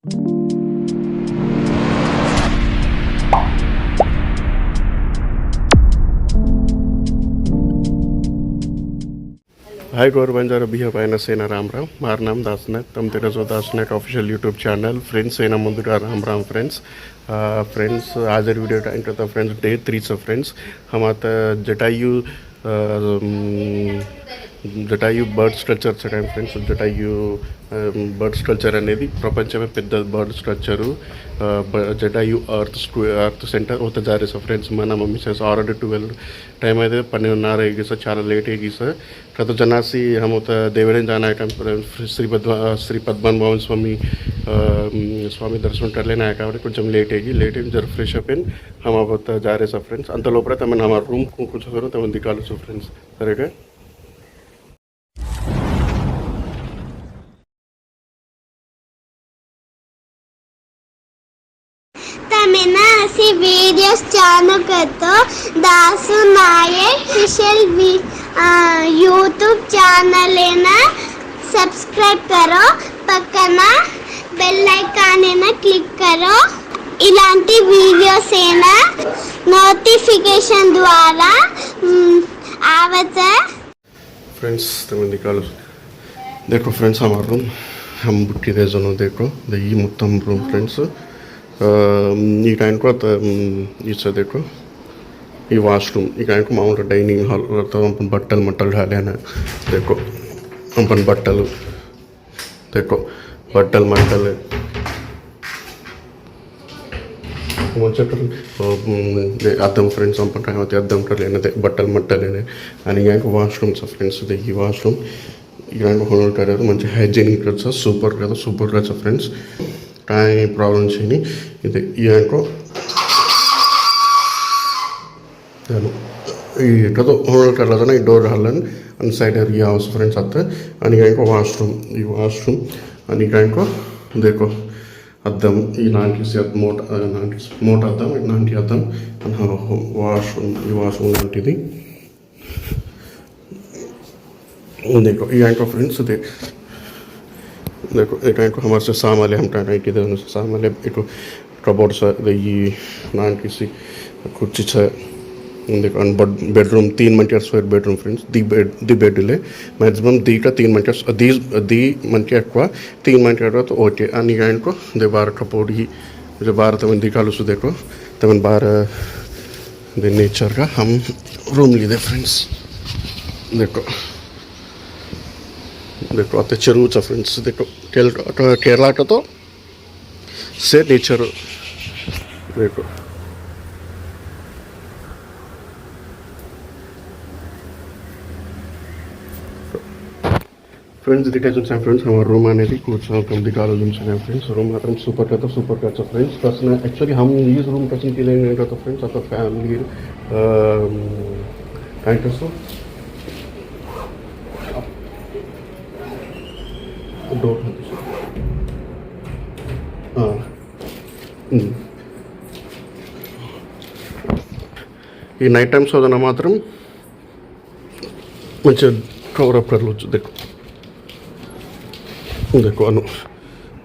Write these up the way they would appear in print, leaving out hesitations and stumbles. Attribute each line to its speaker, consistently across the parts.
Speaker 1: हाय गौर बंजारा बिहा पायना सेना राम राम मार नाम दासनाथ तम तेरा जो दासनाथ ऑफिशियल यूट्यूब चैनल फ्रेंड्स सेना मुंदुरा राम राम फ्रेंड्स फ्रेंड्स आज वीडियो टाइम करता फ्रेंड्स Day-3 फ्रेंड्स हम आता Jatayu bird structure time friends. Jatayu bird structure అనేది ప్రపంచమే పెద్ద బర్డ్ స్ట్రక్చరు. జటాయు अर्थ सेंटर होता जा रहे सर फ्रेंड्स. मैं मम्मी से ऑलरेडी 12 टाइम है 12:30 है सर. చాలా లేట్ है सर. कत जनासी हम होता देवड़े जाना है टाइम श्री पद्मन भवन स्वामी दर्शन कर लेना है కాబట్టి కొంచెం లేట్ है जर फ्रेश अप हम अब होता जा रहे सर फ्रेंड्स. अंत लोपల तमन हमारा रूम को कुछ करो तमन दिखालो सर फ्रेंड्स. सरेगा
Speaker 2: ऐसी वीडियोस चालू कर दो. दासू नायक ऑफिशियल यूट्यूब चैनल लेना सब्सक्राइब करो. पక్కన बेल आइकन है क्लिक करो. इलांटी वीडियोस है नोटिफिकेशन द्वारा आवता
Speaker 1: फ्रेंड्स. तमें निकालो देखो फ्रेंड्स हमारा रूम हम बुट्टी दे जोनो देखो ये मुत्तम रूम फ्रेंड्स. ఈ టైంకు ఇచ్చా देखो ये वाशरूम ఈ టైంకు మామూలుగా డైనింగ్ హాల్ अपन बट्टल मट्टल डाले हैं देखो अपन बट्टल देखो बट्टल मट्टल अద్దం फ्रेंड्स अपन टाइम होते अద్దం लेने बट्टल मट्टल लेने आणि यहाँ वाशरूम सा फ्रेंड्स. ये वाशरूम यहाँ होल कर मंచి हाइजीनिक का सूपर का सूपर का फ्रेंड्स. काय प्रॉब्लम नहीं इधे को तो होल कर रहा था ना डोर हलन अन साइड ये हाउस फ्रेंड्स आता है. आणि को वाशरूम ये वाशरूम आणि को देखो अద్దం इलांटी से मोट अద్దం इलांटी अద్దం वाशरूम ये वाशरूम लांटी देखो ये को फ्रेंड्स देखो एक को हमारे से सामाले हम टाइम के देने से सामाले एक कबोर्ड सा ये नान किसी कुछ से देखो अन बेडरूम 3 मंटर स्क्वायर बेडरूम फ्रेंड्स. दी बेड ले मैक्सिमम दी का 3 मंटर दी मंटर एक्वा 3 मंटर तो ओके. आणि गाइन को दे बार कबोर्ड ही जो बार तमन दिखालो सु देखो तमन बार द नेचर का हम रूम ली दे फ्रेंड्स. देखो देखो आते चरू चा फ्रेंड्स. देखो केरला का तो से नेचर देखो फ्रेंड्स दिखा जुन फ्रेंड्स हमारा रूम आने थी कुछ कम दिखा लो जुन फ्रेंड्स. रूम मात्र सुपर का फ्रेंड्स. बस ना एक्चुअली हम इस रूम का के लिए नहीं करता फ्रेंड्स. आता फैमिली काय कसो डोर ये नाइट टाइम्स होना मात्रम मुझे कवर अप कर लो. देखो देखो अनु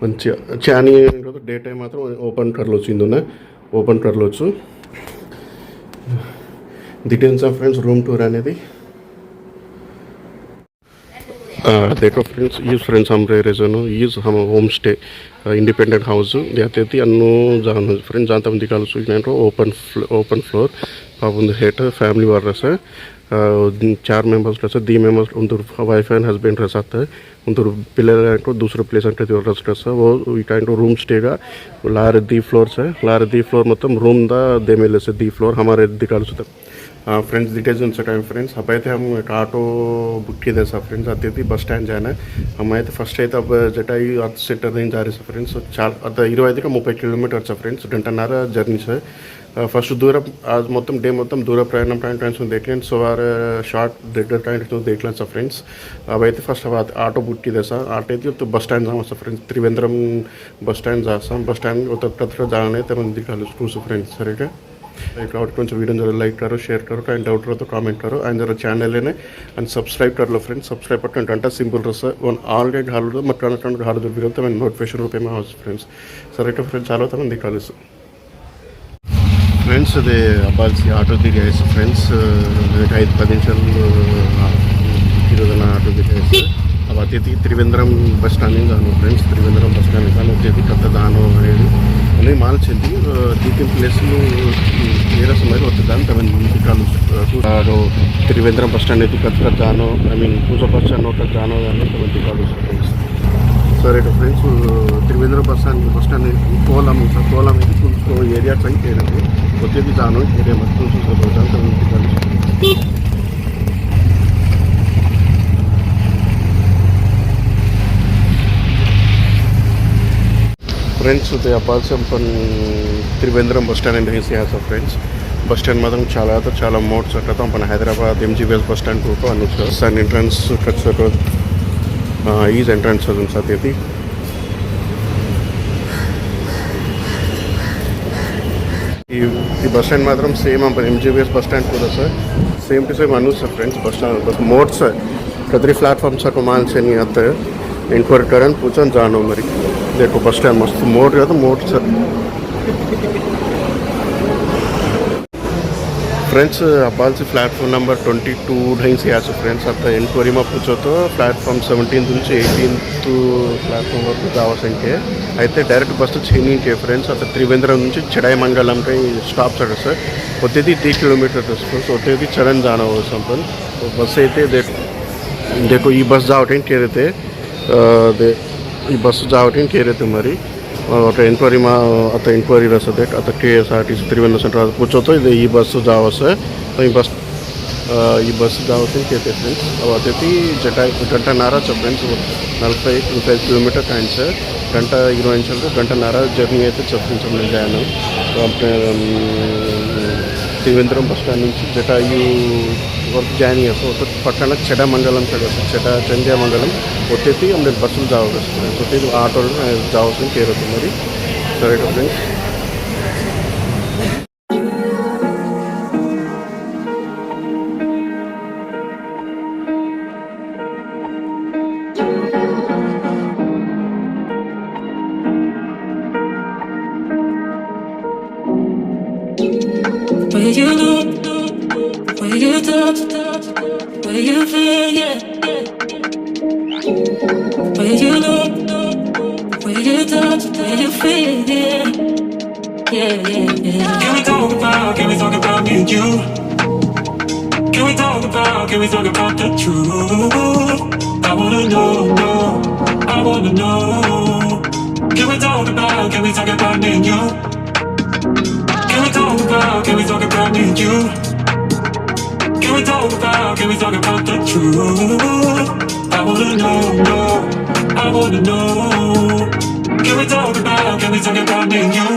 Speaker 1: మంచిగా చాని డే టైం మాత్రం ఓపెన్ కర్లోచ్చు ఇందున ఓపెన్ కర్లోచ్చు. Details of friends room tour అనేది देखो फ्रेंड्स ये फ्रेंड्स हम रह रहे नो ये हम होम स्टे इंडिपेंडेंट हाउस देते अन्नू जान फ्रेंड्स जानता हम दिखालो ओपन फ्लोर पापन हेट फैमिली वार रहा 4 मेंबर्स रहा 3 मेंबर्स उनर वाइफ एंड हस्बैंड रहा है उनर पिल्लू दूसरे प्लेस अंटे रहा वो ई टाइम रूम स्टेगा लार दी फ्लोर्स है लार दी फ्लोर मतलब रूम दा दे मेले से दी फ्लोर हमारे दिखालो फ्रेंड्स डिटेल्स उनसे टाइम फ्रेंड्स. अब అయితే हम एक ऑटो बुक किया था फ्रेंड्स. आते थे बस स्टैंड जाना हम అయితే फर्स्ट అయితే अब जटायु अर्थ सेंटर दिन जा रहे हैं फ्रेंड्स. चाल अब 25 किलोमीटर फ्रेंड्स गंटన్నర जर्नी से फस्ट दूर आज మొత్తం డే మొత్తం దూర ప్రయాణం टाइम देखलें सो आर शॉर्ट देर टाइम देखलें सर फ्रेंड्स. अब అయితే फस्ट अब ऑटो बुक किया सर ऑटो అయితే तो बस स्टैंड जाऊँ sir friends. Trivandrum bus stand जा बस स्टैंड उतर जाने तो दिखा लो फ्रेंड्स. सर और कुछ वीडियो जरा लाइक करो, शेयर करो, कहीं डाउट रहो तो कमेंट करो एंड जरा चैनल है एंड सब्सक्राइब कर लो फ्रेंड्स. सब्सक्राइब पर घंटा सिंपल रहा वन ऑल के घाल दो मत घाल दो भी मैं नोटिफिकेशन रूपे में हाउस फ्रेंड्स. सर फ्रेंड्स चालो तो मैं दिखा फ्रेंड्स अదే అబ్బాల్సి ఆటో దిగేసి ఫ్రెండ్స్ 5-10 నిమిషాలు ఈరోజున ఆటో దిగేసి अब आती थी त्रिवेंद्रम बस स्टैंड जानो फ्रेंड्स. त्रिवेंद्रम बस स्टैंड जानो होती थी कत्ता जानो అనేది उन्हें माल चलती तीन प्लेस मेरा समय होते दान तब दिखालो त्रिवेंद्रम बस स्टैंड थी कत्ता जानो I mean Puja bus stand होता जानो तब दिखालो friends. Sir friends Trivandrum bus stand kolam area चाहिए होते थी जानो एरिया मत तब दिखालो फ्रेंड्स. ते अपाल्स अपन त्रिवेंद्रम बस स्टैंड नहीं से आता फ्रेंड्स. बस स्टैंड मात्र చాలా మోడ్స్ అక్కడ अपन హైదరాబాద్ ఎంజీబీఎస్ బస్ స్టాండ్ को अनुसार सन एंट्रेंस कच्चो ఈజ్ ఎంట్రన్స్ సాథేతి ఈ बस स्टैंड मात्र सेम अपन ఎంజీబీఎస్ बस स्टैंड को सर सेम टू सेम अनुसार friends. Bus stand bus modes कतरी प्लेटफॉर्म सा को मान से नहीं आते इंक्वायरी करन पूछन जानो मरी देखो बस स्टैंड मस्त मोड गया तो मोड सर फ्रेंड्स. अब्बाल से प्लेटफॉर्म नंबर 22 ढंग से आज फ्रेंड्स आता इंक्वायरी में पूछो तो प्लेटफॉर्म 17 నుంచి 18 प्लेटफॉर्म వరకు కావాల్సింటే అయితే డైరెక్ట్ బస్సు చేంజింగ్ ఫ్రెండ్స్ आता त्रिवेंद्रम నుంచి चढ़ाईमंगलम का स्टॉप सर सर होते थी 3 किलोमीटर फ्रेंड्स होते थी चरण जाना हो संपन्न तो बस అయితే देखो ये बस जाओ टें कह रहे थे ಈ ಬಸ್ ಜಾವಟಿನ ಕೇರೈತೆ ಮರಿ ಅಟ ಎಂಕ್ವೈರಿ ಮಾ ಅತ ಎಂಕ್ವೈರಿ ರಸದೆ ಅತ KSRTC त्रिवेंद्रम सेंटर पूछो तो ये बस जाओ से तो ये बस जाओ से कहते फ्रेंड्स. अब आते थी जटायु घंटा नारा फ्रेंड्स 45 किलोमीटर टाइम से घंटा 20 निमिषाలు घंटा नारा जर्नी అయితే చెప్పించమని जाना तो अपने त्रिवेंद्रम बस स्टैंड నుంచి जटायु वर्क जानी है तो पट्टना चढ़ामंगलम चढ़ा चंद्यामंगलम होते थी हमने बस में जाओ होते आटो जाओ से केर होते मरी sir friends.
Speaker 3: Where you look, where you touch, where you feel, yeah. Where you look, where you touch, where you feel, yeah. Yeah, yeah, yeah. Can we talk about me and you? Can we talk about the truth? I wanna know, I wanna know. Can we talk about me and you? Can we talk about me and you? Can we talk about the truth? I wanna know, I wanna know. Can we talk about me and you?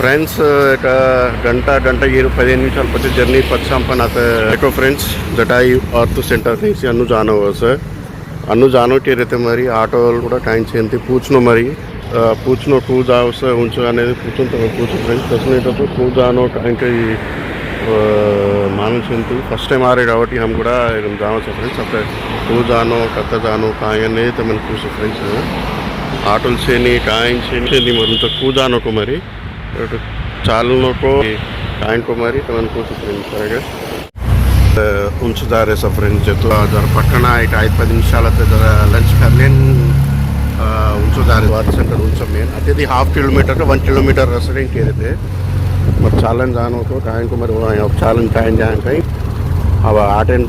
Speaker 1: Friends एक घंटा 15 निमिषाल पचे journey पच्चांपन आता देखो friends Jatayu अर्थ centre నుంచి అన్ను జానో sir అన్ను జానో के रहते मरी auto కూడా టైం చేంతి పూछनो मरी पूछनो टू जाओ सर ఉంచు అనేది पूछन तो पूछो फ्रेंड्स दसने तो टू जानो टाइम के मालूम చేంతి फर्स्ट टाइम आ रहे కాబట్టి हम కూడా जाओ सर फ्रेंड्स अब टू जानो कत्ता जानो काय అనేది तो मन पूछो फ्रेंड्स ఆటోలు చేని टाइम చేని మరి तो टू जानो को मरी चालू को टाइम को मारी तो मन पूछो फ्रेंड्स करेगा ఉంచుదారే सब फ्रेंड्स जो तो जरा पटना 5-10 निमिषाल जरा लंच कर लें उनसो जा रहे वार्ड सेंटर उनसो मेन अत्यधि हाफ किलोमीटर का 1 किलोमीटर रेस्टोरेंट के रहते मत चालन जानो को टाइम को मेरे वहाँ अब चालन टाइम जान कहीं अब आटेन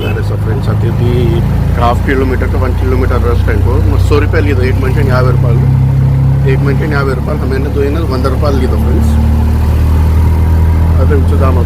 Speaker 1: जा रहे सब फ्रेंड्स अत्यधि हाफ किलोमीटर का 1 किलोमीटर रेस्टोरेंट को मत 100 रुपये ली दो 1 मनुष्य 50 रुपये 1 मनुष्य 50 रुपये हमें 2 100 रुपये ली दो फ्रेंड्स अरे उनसे जानो